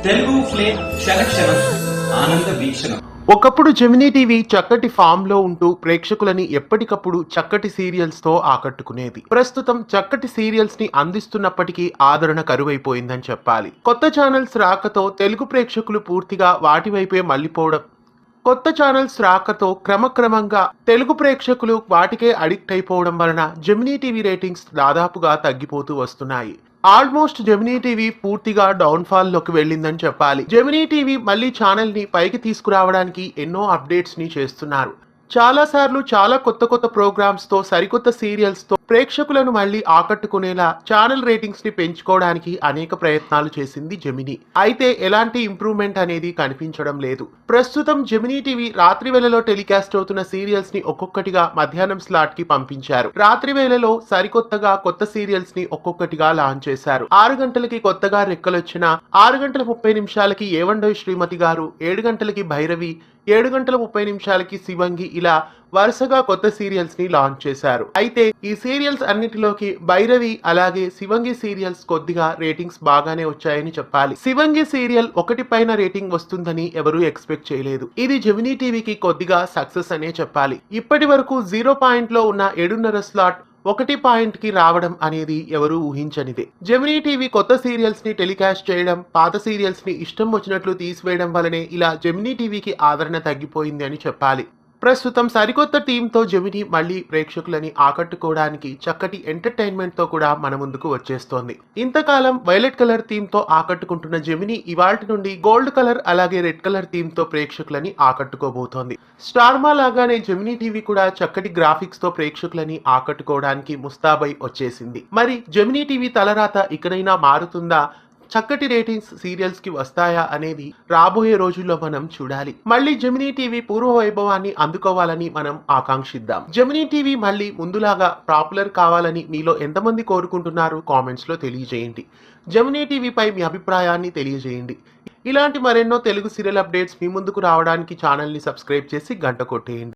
Telugu flame క్షణక్షణం ఆనంద వీక్షణం. ఒకప్పుడు Gemini TV చక్కటి ఫామ్ లో ఉంటూ ప్రేక్షకులని ఎప్పటికప్పుడు చక్కటి సీరియల్స్ తో ఆకట్టుకునేది. ప్రస్తుతం చక్కటి సీరియల్స్ ని అందిస్తున్నప్పటికీ ఆదరణ కరువైపోయిందని చెప్పాలి. కొత్త ఛానల్స్ రాకతో తెలుగు ప్రేక్షకులు పూర్తిగా వాటి వైపే మళ్లిపోవడం, కొత్త ఛానల్స్ రాకతో క్రమక్రమంగా తెలుగు ప్రేక్షకులు వాటికే అడిక్ట్ అయిపోవడం వలన జెమినీ టీవీ రేటింగ్స్ దాదాపుగా తగ్గిపోతూ వస్తున్నాయి. ఆల్మోస్ట్ జెమినీ టీవీ పూర్తిగా డౌన్ ఫాల్ లోకి వెళ్ళిందని చెప్పాలి. జెమినీ టీవీ మళ్ళీ ఛానల్ ని పైకి తీసుకురావడానికి ఎన్నో అప్డేట్స్ ని చేస్తున్నారు. చాలా సార్లు చాలా కొత్త ప్రోగ్రామ్స్ తో, సరికొత్త సీరియల్స్ తో ప్రేక్షకులను మళ్ళీ ఆకట్టుకునేలా ఛానల్ రేటింగ్స్ ని పెంచుకోవడానికి అనేక ప్రయత్నాలు చేసింది జెమినీ. అయితే ఎలాంటి ఇంప్రూవ్మెంట్ అనేది కనిపించడం లేదు. ప్రస్తుతం జెమినీ టీవీ రాత్రి వేళలో టెలికాస్ట్ అవుతున్న సీరియల్స్ ని ఒక్కొక్కటిగా మధ్యాహ్నం స్లాట్ కి పంపించారు. రాత్రి వేళలో సరికొత్తగా కొత్త సీరియల్స్ ని ఒక్కొక్కటిగా లాంచ్ చేశారు. 6 గంటలకి కొత్తగా రెక్కలొచ్చిన, 6:30 ఏవండోయ్ శ్రీమతి గారు, 7 గంటలకి భైరవి, 7:30 శివంగి, ఇలా వరుసగా కొత్త సీరియల్స్ ని లాంచ్ చేశారు. అయితే ఈ సీరియల్స్ అన్నిటిలోకి భైరవి అలాగే శివంగి సీరియల్స్ కొద్దిగా రేటింగ్స్ బాగానే వచ్చాయని చెప్పాలి. శివంగి సీరియల్ 1 పైన రేటింగ్ వస్తుందని ఎవరూ ఎక్స్పెక్ట్ చేయలేదు. ఇది జెమినీ టీవీకి కొద్దిగా సక్సెస్ అనే చెప్పాలి. ఇప్పటి వరకు 0 పాయింట్లో ఉన్న 7:30 స్లాట్ 1 పాయింట్కి రావడం అనేది ఎవరూ ఊహించనిదే. జెమినీ టీవీ కొత్త సీరియల్స్ ని టెలికాస్ట్ చేయడం, పాత సీరియల్స్ ని ఇష్టం వచ్చినట్లు తీసివేయడం వలనే ఇలా జెమినీ టీవీకి ఆదరణ తగ్గిపోయింది అని చెప్పాలి. ప్రస్తుతం సరికొత్త టీంతో జెమినీ మళ్ళీ ప్రేక్షకులని ఆకట్టుకోవడానికి చక్కటి ఎంటర్టైన్మెంట్ తో కూడా మన ముందుకు వచ్చేస్తోంది. ఇంతకాలం వైలెట్ కలర్ థీమ్ తో ఆకట్టుకుంటున్న జెమినీ ఇవాల్టి నుండి గోల్డ్ కలర్ అలాగే రెడ్ కలర్ థీమ్ తో ప్రేక్షకులని ఆకట్టుకోబోతోంది. స్టార్మా లాగానే జెమినీ టీవీ కూడా చక్కటి గ్రాఫిక్స్ తో ప్రేక్షకులని ఆకట్టుకోవడానికి ముస్తాబై వచ్చేసింది. మరి జెమినీ టీవీ తలరాత ఇకనైనా మారుతుందా? చక్కటి రేటింగ్స్ సీరియల్స్ కి వస్తాయా అనేది రాబోయే రోజుల్లో మనం చూడాలి. మళ్ళీ జెమినీ టీవీ పూర్వ వైభవాన్ని అందుకోవాలని మనం ఆకాంక్షిద్దాం. జెమినీ టీవీ మళ్ళీ ముందులాగా పాపులర్ కావాలని మీలో ఎంతమంది కోరుకుంటున్నారు కామెంట్స్ లో తెలియజేయండి. జెమినీ టీవీపై మీ అభిప్రాయాన్ని తెలియజేయండి. ఇలాంటి మరెన్నో తెలుగు సీరియల్ అప్డేట్స్ మీ ముందుకు రావడానికి ఛానల్ ని సబ్స్క్రైబ్ చేసి గంట కొట్టేయండి.